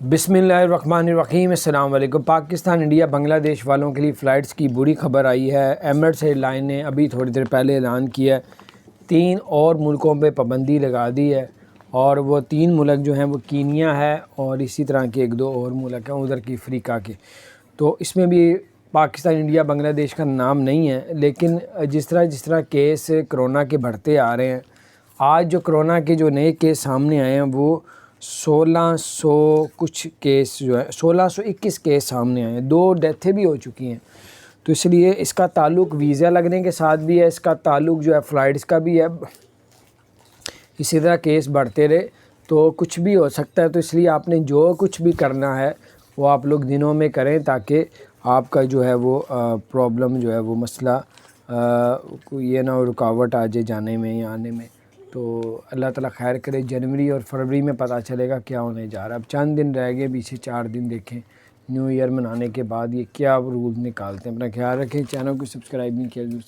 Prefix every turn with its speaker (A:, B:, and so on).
A: بسم اللہ الرحمن الرحیم۔ السلام علیکم۔ پاکستان انڈیا بنگلہ دیش والوں کے لیے فلائٹس کی بری خبر آئی ہے۔ ایمریٹس ایئر لائن نے ابھی تھوڑی دیر پہلے اعلان کیا ہے 3 اور ملکوں پہ پابندی لگا دی ہے، اور وہ 3 ملک جو ہیں وہ کینیا ہے اور اسی طرح کے 1-2 اور ملک ہیں ادھر کی افریقہ کے۔ تو اس میں بھی پاکستان انڈیا بنگلہ دیش کا نام نہیں ہے، لیکن جس طرح کیس کرونا کے بڑھتے آ رہے ہیں، آج جو کرونا کے جو نئے کیس سامنے آئے ہیں وہ 1600 کچھ کیس جو ہے 1621 کیس سامنے آئے ہیں، 2 ڈیتھیں بھی ہو چکی ہیں۔ تو اس لیے اس کا تعلق ویزا لگنے کے ساتھ بھی ہے، اس کا تعلق جو ہے فلائٹس کا بھی ہے۔ اسی طرح کیس بڑھتے رہے تو کچھ بھی ہو سکتا ہے، تو اس لیے آپ نے جو کچھ بھی کرنا ہے وہ آپ لوگ دنوں میں کریں، تاکہ آپ کا جو ہے وہ پرابلم جو ہے وہ مسئلہ یہ نہ رکاوٹ آ جائے جانے میں یا آنے میں۔ تو اللہ تعالیٰ خیر کرے، جنوری اور فروری میں پتہ چلے گا کیا ہونے جا رہا ہے۔ اب چند دن رہ گئے، پیچھے 4 دن دیکھیں نیو ایئر منانے کے بعد یہ کیا رول نکالتے ہیں۔ اپنا خیال رکھیں، چینل کو سبسکرائب نہیں کیا